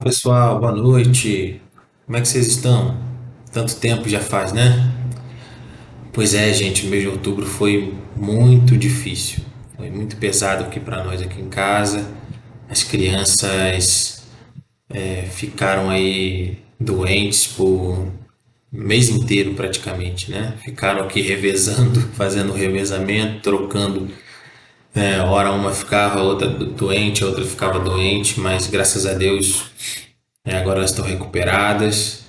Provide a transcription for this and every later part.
Pessoal, boa noite. Como é que vocês estão? Tanto tempo já faz, né? Pois é, gente, o mês de outubro foi muito difícil. Foi muito pesado aqui para nós aqui em casa. As crianças ficaram aí doentes por um mês inteiro praticamente, né? Ficaram aqui revezando, fazendo revezamento, trocando. Hora uma ficava, outra doente, a outra ficava doente, mas graças a Deus agora elas estão recuperadas.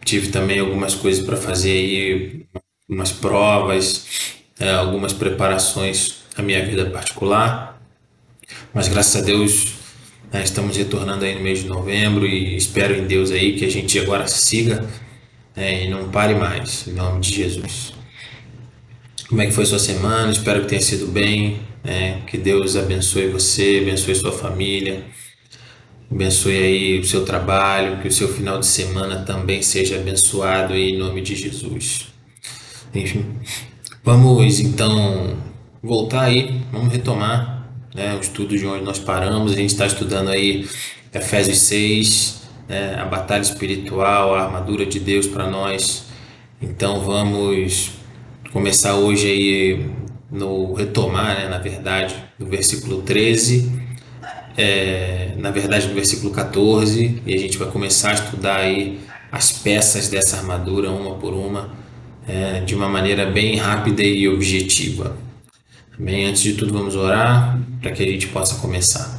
Tive também algumas coisas para fazer aí, umas provas, algumas preparações na minha vida particular, mas graças a Deus estamos retornando aí no mês de novembro e espero em Deus aí que a gente agora siga e não pare mais, em nome de Jesus. Como é que foi sua semana? Espero que tenha sido bem, que Deus abençoe você, abençoe sua família, abençoe aí o seu trabalho, que o seu final de semana também seja abençoado aí, em nome de Jesus. Enfim, vamos então voltar aí, vamos retomar, o estudo de onde nós paramos. A gente está estudando aí Efésios 6, a batalha espiritual, a armadura de Deus para nós. Então vamos começar hoje aí no retomar, na verdade, do versículo 13, na verdade no versículo 14, e a gente vai começar a estudar aí as peças dessa armadura uma por uma, de uma maneira bem rápida e objetiva. Bem, antes de tudo, vamos orar para que a gente possa começar.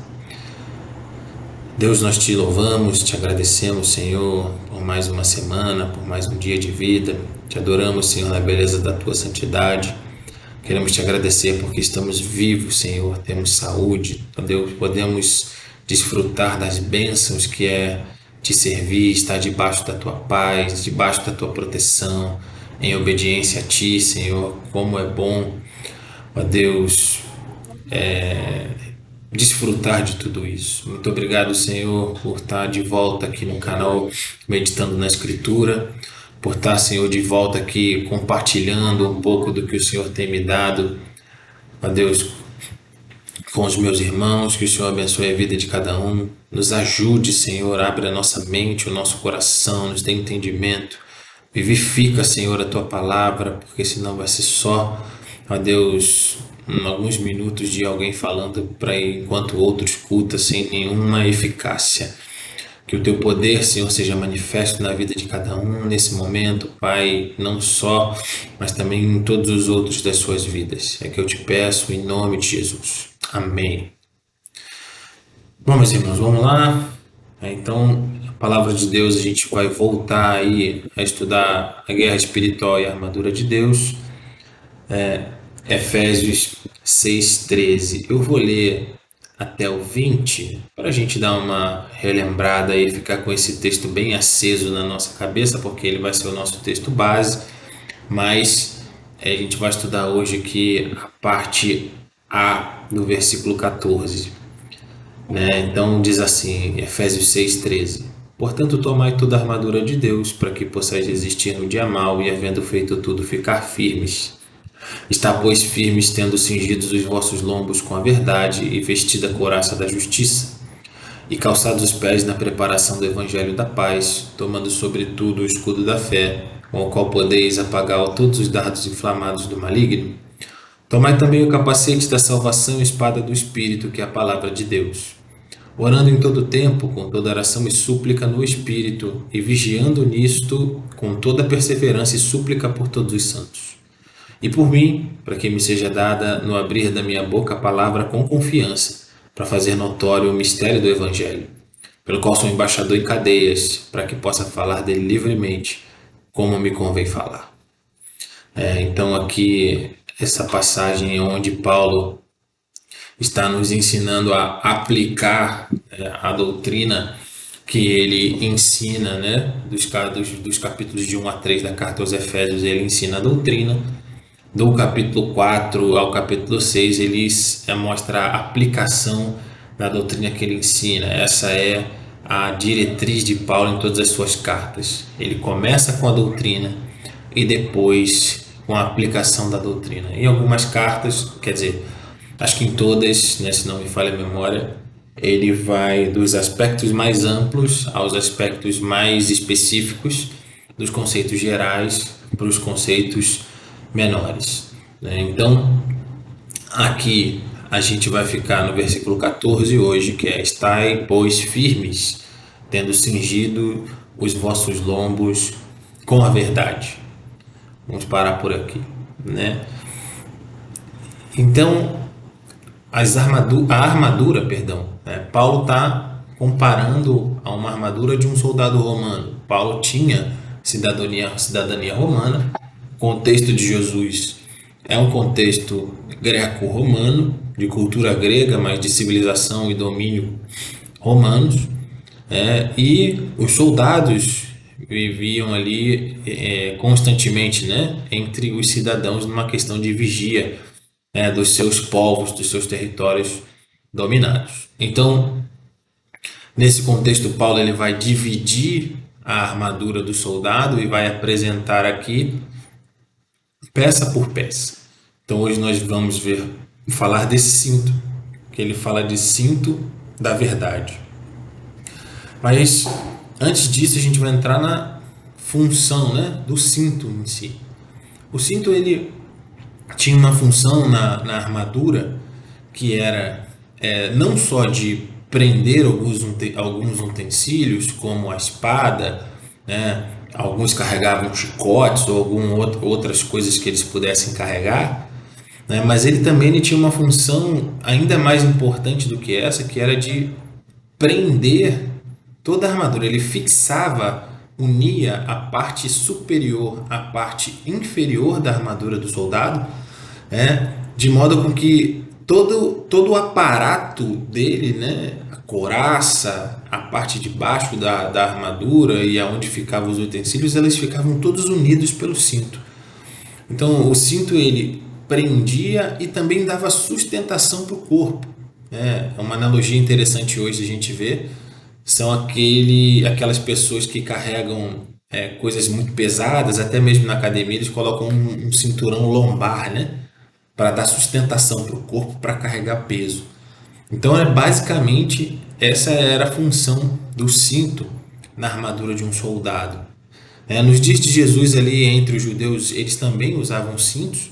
Deus, nós te louvamos, te agradecemos, Senhor, por mais uma semana, por mais um dia de vida. Te adoramos, Senhor, na beleza da tua santidade. Queremos te agradecer porque estamos vivos, Senhor, temos saúde, Deus, podemos desfrutar das bênçãos que é te servir, estar debaixo da tua paz, debaixo da tua proteção, em obediência a ti, Senhor. Como é bom, ó Deus, desfrutar de tudo isso. Muito obrigado, Senhor, por estar de volta aqui no canal Meditando na Escritura, por estar, Senhor, de volta aqui compartilhando um pouco do que o Senhor tem me dado, ó Deus, com os meus irmãos. Que o Senhor abençoe a vida de cada um, nos ajude, Senhor, abre a nossa mente, o nosso coração, nos dê entendimento, vivifica, Senhor, a tua palavra, porque senão vai ser só, ó Deus, alguns minutos de alguém falando para enquanto o outro escuta sem nenhuma eficácia. Que o teu poder, Senhor, seja manifesto na vida de cada um nesse momento, Pai, não só, mas também em todos os outros das suas vidas. É que eu te peço em nome de Jesus. Amém. Bom, meus irmãos, vamos lá. Então, a palavra de Deus, a gente vai voltar aí a estudar a guerra espiritual e a armadura de Deus. Efésios 6:13. Eu vou ler até o 20 para a gente dar uma relembrada e ficar com esse texto bem aceso na nossa cabeça, porque ele vai ser o nosso texto base, mas a gente vai estudar hoje aqui a parte A do versículo 14. Então diz assim, Efésios 6:13. Portanto, tomai toda a armadura de Deus, para que possais resistir no dia mau e, havendo feito tudo, ficar firmes. Está, pois, firmes, tendo cingidos os vossos lombos com a verdade e vestida a couraça da justiça, e calçados os pés na preparação do evangelho da paz, tomando sobretudo o escudo da fé, com o qual podeis apagar todos os dardos inflamados do maligno. Tomai também o capacete da salvação e a espada do Espírito, que é a palavra de Deus, orando em todo tempo, com toda oração e súplica no Espírito, e vigiando nisto com toda perseverança e súplica por todos os santos. E por mim, para que me seja dada no abrir da minha boca a palavra com confiança, para fazer notório o mistério do Evangelho, pelo qual sou embaixador em cadeias, para que possa falar dele livremente, como me convém falar. Então aqui, essa passagem é onde Paulo está nos ensinando a aplicar a doutrina que ele ensina, dos capítulos de 1 a 3 da carta aos Efésios. Ele ensina a doutrina. Do capítulo 4 ao capítulo 6, ele mostra a aplicação da doutrina que ele ensina. Essa é a diretriz de Paulo em todas as suas cartas. Ele começa com a doutrina e depois com a aplicação da doutrina. Em algumas cartas, quer dizer, acho que em todas, se não me falha a memória, ele vai dos aspectos mais amplos aos aspectos mais específicos, dos conceitos gerais para os conceitos menores, né? Então, aqui a gente vai ficar no versículo 14 hoje, que é: estai, pois, firmes, tendo cingido os vossos lombos com a verdade. Vamos parar por aqui, né? Então, a armadura, perdão, né? Paulo está comparando a uma armadura de um soldado romano. Paulo tinha cidadania romana. O contexto de Jesus é um contexto greco-romano, de cultura grega, mas de civilização e domínio romanos. E os soldados viviam ali constantemente, né, entre os cidadãos numa questão de vigia, dos seus povos, dos seus territórios dominados. Então, nesse contexto, Paulo ele vai dividir a armadura do soldado e vai apresentar aqui peça por peça. Então, hoje nós vamos falar desse cinto, que ele fala de cinto da verdade. Mas antes disso, a gente vai entrar na função, né, do cinto em si. O cinto ele tinha uma função na armadura que era não só de prender alguns utensílios, como a espada, né? Alguns carregavam chicotes ou outras coisas que eles pudessem carregar, né? Mas ele tinha uma função ainda mais importante do que essa, que era de prender toda a armadura. Ele fixava, unia a parte superior à parte inferior da armadura do soldado, de modo com que todo o aparato dele, né, a couraça, a parte de baixo da armadura e aonde ficavam os utensílios, eles ficavam todos unidos pelo cinto. Então o cinto ele prendia e também dava sustentação para o corpo. É uma analogia interessante hoje a gente vê, são aquelas pessoas que carregam coisas muito pesadas, até mesmo na academia eles colocam um cinturão lombar, né? Para dar sustentação para o corpo, para carregar peso. Então, basicamente, essa era a função do cinto na armadura de um soldado. Nos dias de Jesus, ali entre os judeus, eles também usavam cintos,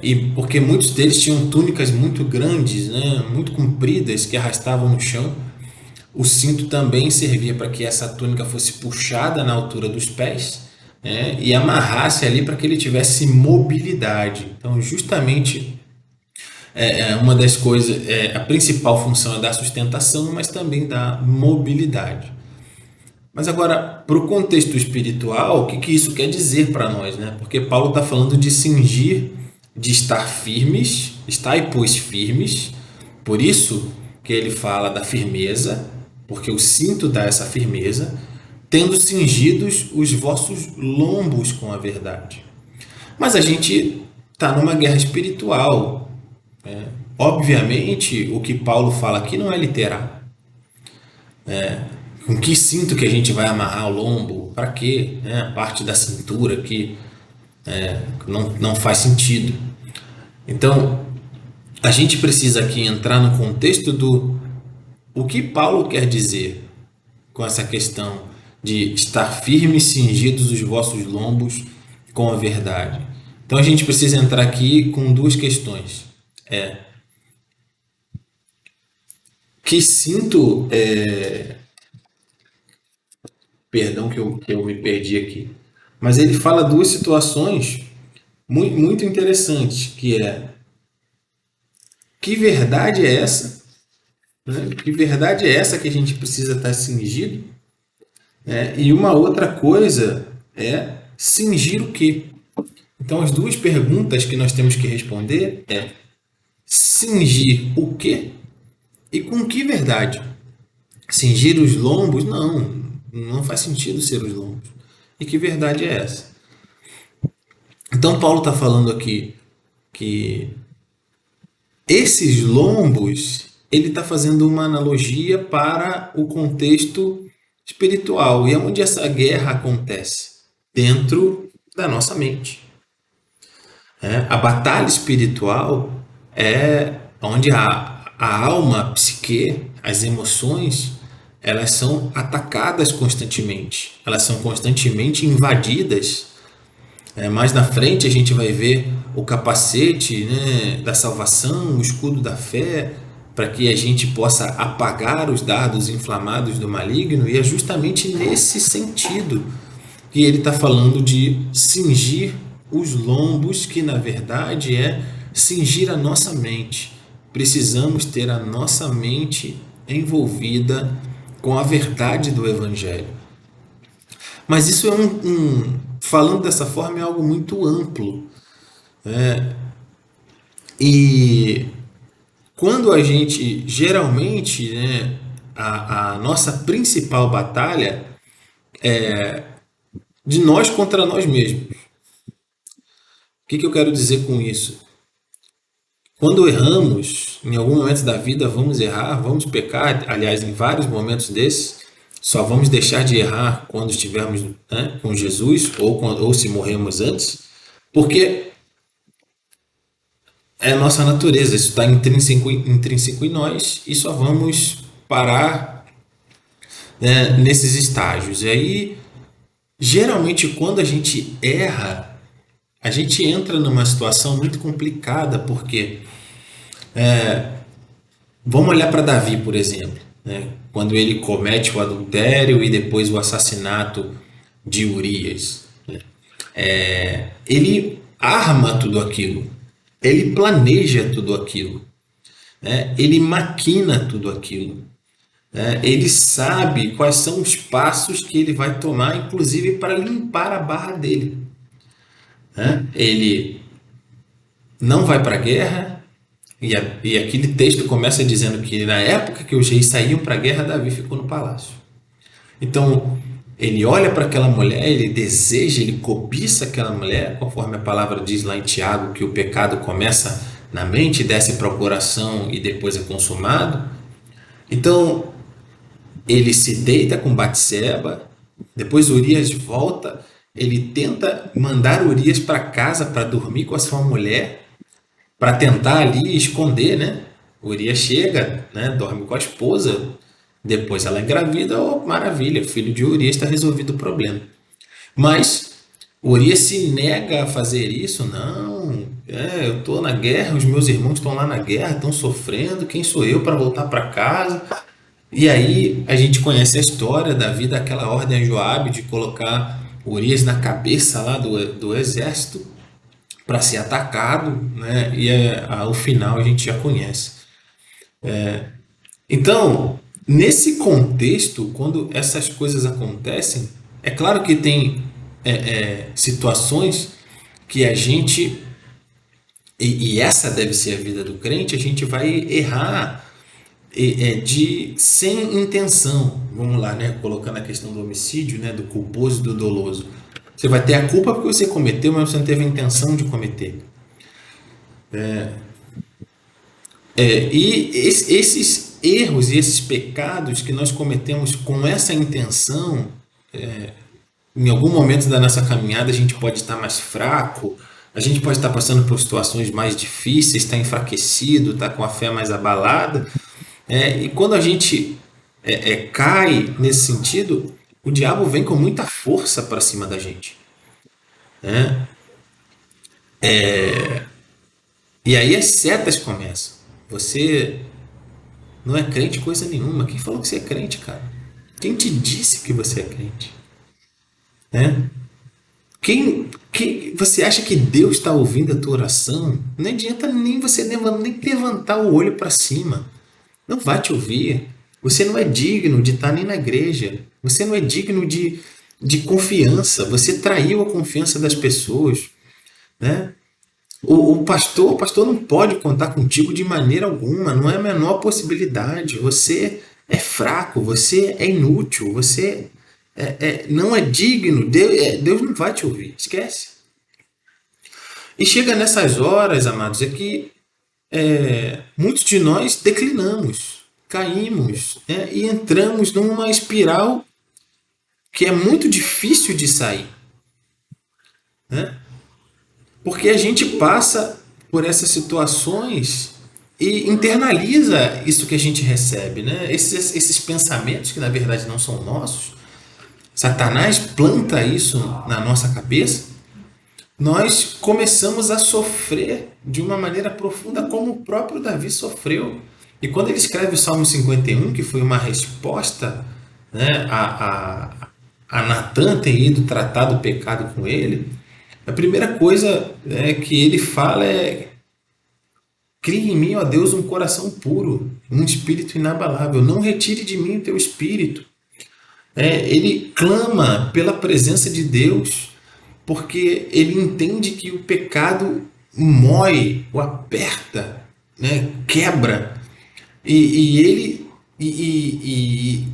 e porque muitos deles tinham túnicas muito grandes, né, muito compridas, que arrastavam no chão. O cinto também servia para que essa túnica fosse puxada na altura dos pés, e amarrasse ali para que ele tivesse mobilidade. Então, justamente, uma das coisas, a principal função é da sustentação, mas também da mobilidade. Mas agora, para o contexto espiritual, o que isso quer dizer para nós, né? Porque Paulo está falando de cingir, de estar firmes, estar, pois, firmes. Por isso que ele fala da firmeza, porque o cinto dá essa firmeza, tendo cingidos os vossos lombos com a verdade. Mas a gente está numa guerra espiritual. Obviamente, o que Paulo fala aqui não é literal. Com que cinto que a gente vai amarrar o lombo? Para quê? A parte da cintura que não faz sentido. Então, a gente precisa aqui entrar no contexto do o que Paulo quer dizer com essa questão de estar firmes, cingidos os vossos lombos com a verdade. Então, a gente precisa entrar aqui com duas questões. Que cinto... Perdão que eu me perdi aqui. Mas ele fala duas situações muito, muito interessantes, que é: que verdade é essa? Né? Que verdade é essa que a gente precisa estar cingido? E uma outra coisa é cingir o quê? Então, as duas perguntas que nós temos que responder é: cingir o quê e com que verdade? Cingir os lombos? Não faz sentido ser os lombos. E que verdade é essa? Então, Paulo está falando aqui que esses lombos, ele está fazendo uma analogia para o contexto espiritual. E é onde essa guerra acontece? Dentro da nossa mente. A batalha espiritual é onde a alma, a psique, as emoções, elas são atacadas constantemente, elas são constantemente invadidas. Mais na frente a gente vai ver o capacete, né, da salvação, o escudo da fé, para que a gente possa apagar os dardos inflamados do maligno, e é justamente nesse sentido que ele está falando de cingir os lombos, que na verdade é cingir a nossa mente. Precisamos ter a nossa mente envolvida com a verdade do Evangelho. Mas isso é falando dessa forma, é algo muito amplo. E quando a gente, geralmente, né, a nossa principal batalha é de nós contra nós mesmos. O que eu quero dizer com isso? Quando erramos, em algum momento da vida vamos errar, vamos pecar, aliás, em vários momentos desses, só vamos deixar de errar quando estivermos, né, com Jesus, ou se morrermos antes, porque é a nossa natureza, isso está intrínseco em nós, e só vamos parar, né, nesses estágios. E aí, geralmente, quando a gente erra, a gente entra numa situação muito complicada, porque vamos olhar para Davi, por exemplo, né? Quando ele comete o adultério e depois o assassinato de Urias. Ele arma tudo aquilo, ele planeja tudo aquilo, né? Ele maquina tudo aquilo, né? Ele sabe quais são os passos que ele vai tomar, inclusive para limpar a barra dele, né? Ele não vai para a guerra, e aquele texto começa dizendo que na época que os reis saíam para a guerra, Davi ficou no palácio. Então, ele olha para aquela mulher, ele deseja, ele cobiça aquela mulher, conforme a palavra diz lá em Tiago, que o pecado começa na mente, desce para o coração e depois é consumado. Então, ele se deita com Batseba, depois Urias volta, ele tenta mandar Urias para casa para dormir com a sua mulher, para tentar ali esconder, né? Urias chega, né? Dorme com a esposa, depois ela é engravida, oh, maravilha, filho de Urias, está resolvido o problema. Mas Urias se nega a fazer isso, não, eu estou na guerra, os meus irmãos estão lá na guerra, estão sofrendo, quem sou eu para voltar para casa? E aí a gente conhece a história da vida, aquela ordem a Joabe de colocar Urias na cabeça lá do exército para ser atacado, né? E ao final a gente já conhece. Então, nesse contexto, quando essas coisas acontecem, é claro que tem situações que a gente, e essa deve ser a vida do crente, a gente vai errar sem intenção. Vamos lá, né? Colocando a questão do homicídio, né? Do culposo e do doloso. Você vai ter a culpa porque você cometeu, mas você não teve a intenção de cometer. Esses erros e esses pecados que nós cometemos com essa intenção, em algum momento da nossa caminhada a gente pode estar mais fraco, a gente pode estar passando por situações mais difíceis, estar enfraquecido, estar com a fé mais abalada. E quando a gente cai nesse sentido, o diabo vem com muita força para cima da gente, né? E aí as setas começam. Você não é crente coisa nenhuma. Quem falou que você é crente, cara? Quem te disse que você é crente? Né? Quem você acha que Deus está ouvindo a tua oração? Não adianta nem você nem levantar o olho para cima. Não vai te ouvir. Você não é digno de estar nem na igreja. Você não é digno de confiança. Você traiu a confiança das pessoas, né? O pastor não pode contar contigo de maneira alguma, não é a menor possibilidade. Você é fraco, você é inútil, você não é digno. Deus não vai te ouvir, esquece. E chega nessas horas, amados, é que muitos de nós declinamos, caímos, né, e entramos numa espiral que é muito difícil de sair, né? Porque a gente passa por essas situações e internaliza isso que a gente recebe, né? Esses pensamentos que na verdade não são nossos, Satanás planta isso na nossa cabeça, nós começamos a sofrer de uma maneira profunda, como o próprio Davi sofreu. E quando ele escreve o Salmo 51, que foi uma resposta, né, a Natan ter ido tratar do pecado com ele, a primeira coisa, né, que ele fala é: crie em mim, ó Deus, um coração puro, um espírito inabalável. Não retire de mim o teu espírito. Ele clama pela presença de Deus, porque ele entende que o pecado mói, o aperta, né, quebra. E ele. E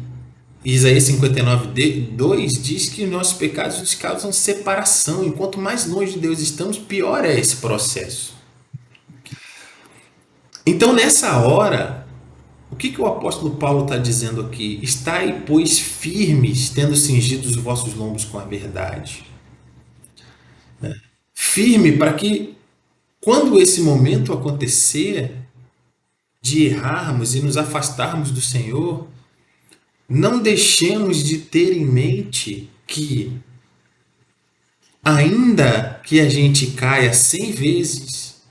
Isaías 59:2 diz que nossos pecados nos causam separação. E quanto mais longe de Deus estamos, pior é esse processo. Então, nessa hora, o que o apóstolo Paulo está dizendo aqui? Estai, pois, firmes, tendo cingido os vossos lombos com a verdade. Firme para que, quando esse momento acontecer, de errarmos e nos afastarmos do Senhor, não deixemos de ter em mente que, ainda que a gente caia 100 vezes,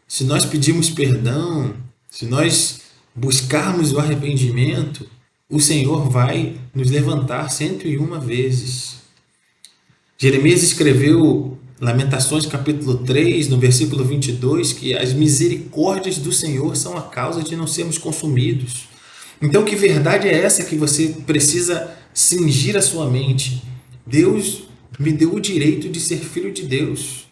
se nós pedirmos perdão, se nós buscarmos o arrependimento, o Senhor vai nos levantar 101 vezes. Jeremias escreveu Lamentações capítulo 3, no versículo 22, que as misericórdias do Senhor são a causa de não sermos consumidos. Então, que verdade é essa que você precisa cingir a sua mente? Deus me deu o direito de ser filho de Deus.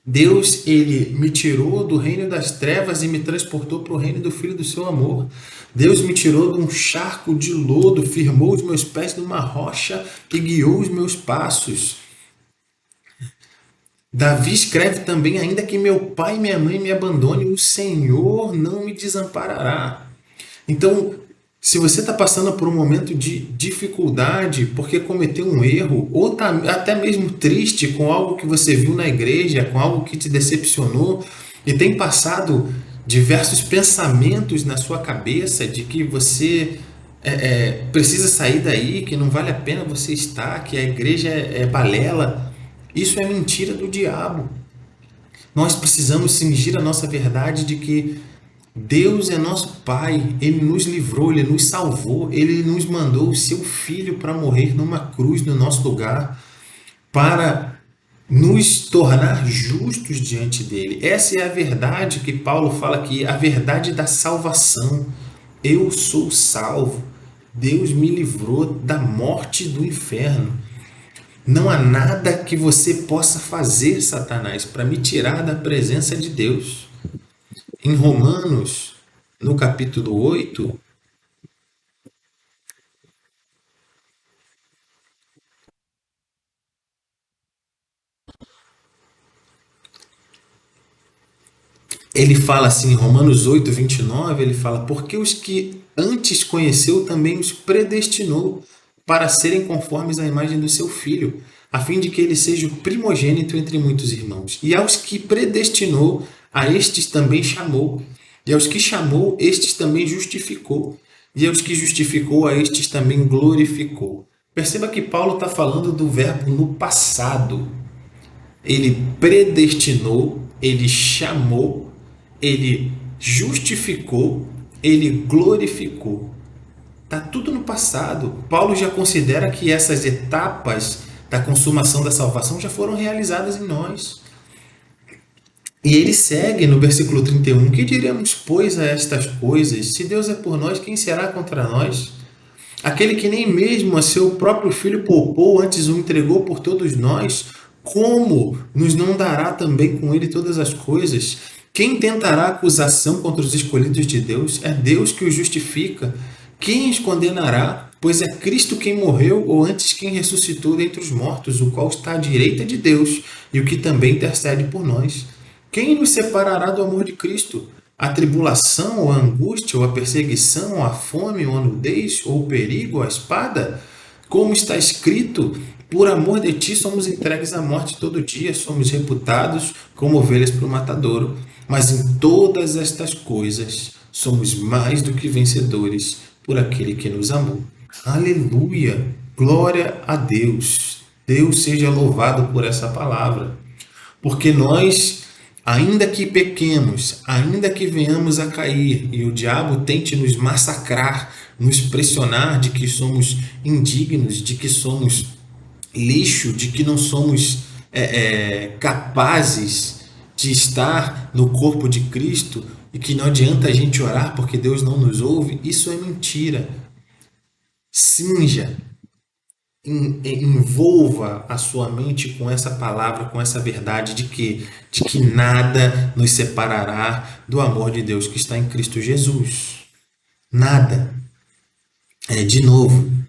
Deus, ele me tirou do reino das trevas e me transportou para o reino do Filho do seu amor. Deus me tirou de um charco de lodo, firmou os meus pés numa rocha e guiou os meus passos. Davi escreve também: ainda que meu pai e minha mãe me abandonem, o Senhor não me desamparará. Então, se você está passando por um momento de dificuldade porque cometeu um erro, ou está até mesmo triste com algo que você viu na igreja, com algo que te decepcionou, e tem passado diversos pensamentos na sua cabeça de que você precisa sair daí, que não vale a pena você estar, que a igreja é balela, isso é mentira do diabo. Nós precisamos cingir a nossa verdade de que Deus é nosso Pai, Ele nos livrou, Ele nos salvou, Ele nos mandou o seu Filho para morrer numa cruz no nosso lugar, para nos tornar justos diante dele. Essa é a verdade que Paulo fala aqui, a verdade da salvação. Eu sou salvo, Deus me livrou da morte e do inferno. Não há nada que você possa fazer, Satanás, para me tirar da presença de Deus. Em Romanos, no capítulo 8, ele fala assim, em Romanos 8, 29, ele fala: porque os que antes conheceu também os predestinou para serem conformes à imagem do seu Filho, a fim de que ele seja o primogênito entre muitos irmãos. E aos que predestinou, a estes também chamou. E aos que chamou, estes também justificou. E aos que justificou, a estes também glorificou. Perceba que Paulo está falando do verbo no passado. Ele predestinou, ele chamou, ele justificou, ele glorificou. Está tudo no passado. Paulo já considera que essas etapas da consumação da salvação já foram realizadas em nós. E ele segue no versículo 31, que diremos, pois, a estas coisas? Se Deus é por nós, quem será contra nós? Aquele que nem mesmo a seu próprio Filho poupou, antes o entregou por todos nós, como nos não dará também com ele todas as coisas? Quem tentará acusação contra os escolhidos de Deus? É Deus que os justifica. Quem os condenará? Pois é Cristo quem morreu, ou antes quem ressuscitou dentre os mortos, o qual está à direita de Deus, e o que também intercede por nós. Quem nos separará do amor de Cristo? A tribulação, ou a angústia, ou a perseguição, ou a fome, ou a nudez, ou o perigo, ou a espada? Como está escrito: por amor de ti somos entregues à morte todo dia, somos reputados como ovelhas para o matadouro. Mas em todas estas coisas somos mais do que vencedores por aquele que nos amou. Aleluia! Glória a Deus! Deus seja louvado por essa palavra. Porque nós, ainda que pequemos, ainda que venhamos a cair e o diabo tente nos massacrar, nos pressionar de que somos indignos, de que somos lixo, de que não somos capazes de estar no corpo de Cristo e que não adianta a gente orar porque Deus não nos ouve, isso é mentira. Cinja, envolva a sua mente com essa palavra, com essa verdade de que nada nos separará do amor de Deus que está em Cristo Jesus. Nada. De novo,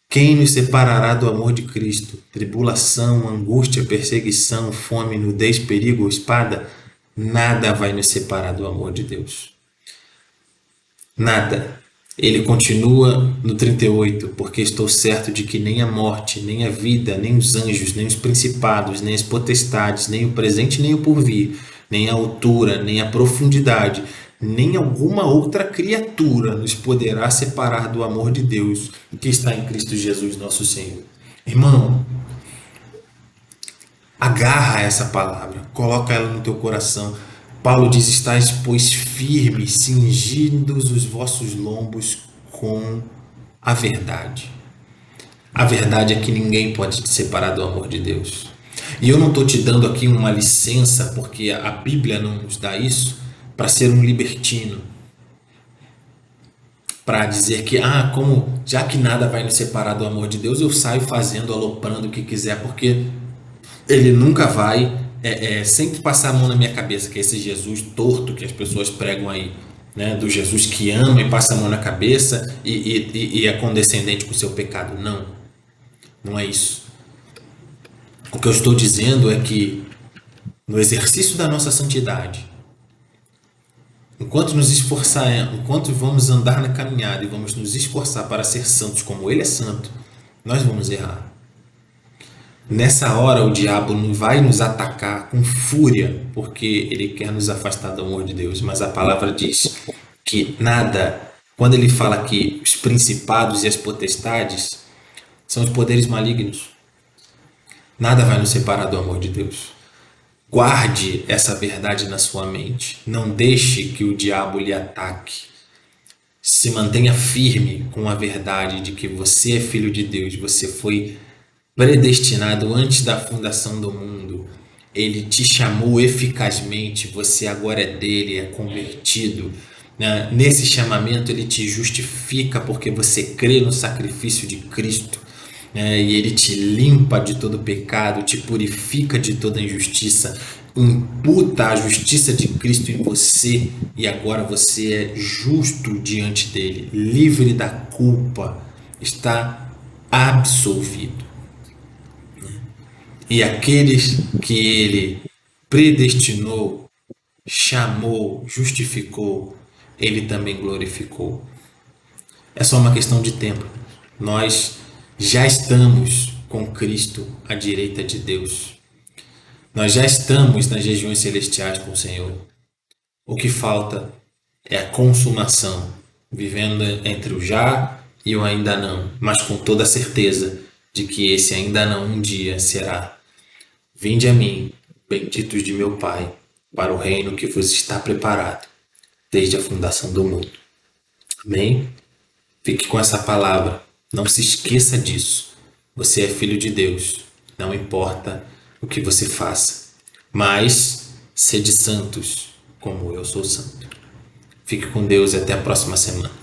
quem nos separará do amor de Cristo? Tribulação, angústia, perseguição, fome, nudez, perigo, espada? Nada vai nos separar do amor de Deus. Nada. Ele continua no 38, porque estou certo de que nem a morte, nem a vida, nem os anjos, nem os principados, nem as potestades, nem o presente, nem o porvir, nem a altura, nem a profundidade, nem alguma outra criatura nos poderá separar do amor de Deus que está em Cristo Jesus, nosso Senhor. Irmão, agarra essa palavra, coloca ela no teu coração. Paulo diz: estáis, pois, firmes, cingidos os vossos lombos com a verdade. A verdade é que ninguém pode te separar do amor de Deus. E eu não estou te dando aqui uma licença, porque a Bíblia não nos dá isso, para ser um libertino. Para dizer que, como já que nada vai nos separar do amor de Deus, eu saio fazendo, aloprando o que quiser, porque ele nunca vai sempre passar a mão na minha cabeça, que é esse Jesus torto que as pessoas pregam aí, né? Do Jesus que ama e passa a mão na cabeça e é condescendente com o seu pecado. Não, não é isso. O que eu estou dizendo é que no exercício da nossa santidade, enquanto nos esforçar, enquanto vamos andar na caminhada e vamos nos esforçar para ser santos como Ele é santo, nós vamos errar. Nessa hora o diabo não vai nos atacar com fúria, porque ele quer nos afastar do amor de Deus, mas a palavra diz que nada, quando ele fala que os principados e as potestades são os poderes malignos, nada vai nos separar do amor de Deus. Guarde essa verdade na sua mente, não deixe que o diabo lhe ataque. Se mantenha firme com a verdade de que você é filho de Deus, você foi predestinado antes da fundação do mundo. Ele te chamou eficazmente, você agora é dele, é convertido. Nesse chamamento ele te justifica porque você crê no sacrifício de Cristo, e ele te limpa de todo pecado, te purifica de toda injustiça, imputa a justiça de Cristo em você e agora você é justo diante dele, livre da culpa, está absolvido. E aqueles que ele predestinou, chamou, justificou, ele também glorificou. É só uma questão de tempo. Nós já estamos com Cristo à direita de Deus. Nós já estamos nas regiões celestiais com o Senhor. O que falta é a consumação, vivendo entre o já e o ainda não, mas com toda a certeza de que esse ainda não um dia será. Vinde a mim, benditos de meu Pai, para o reino que vos está preparado desde a fundação do mundo. Amém? Fique com essa palavra. Não se esqueça disso. Você é filho de Deus. Não importa o que você faça. Mas sede santos, como eu sou santo. Fique com Deus e até a próxima semana.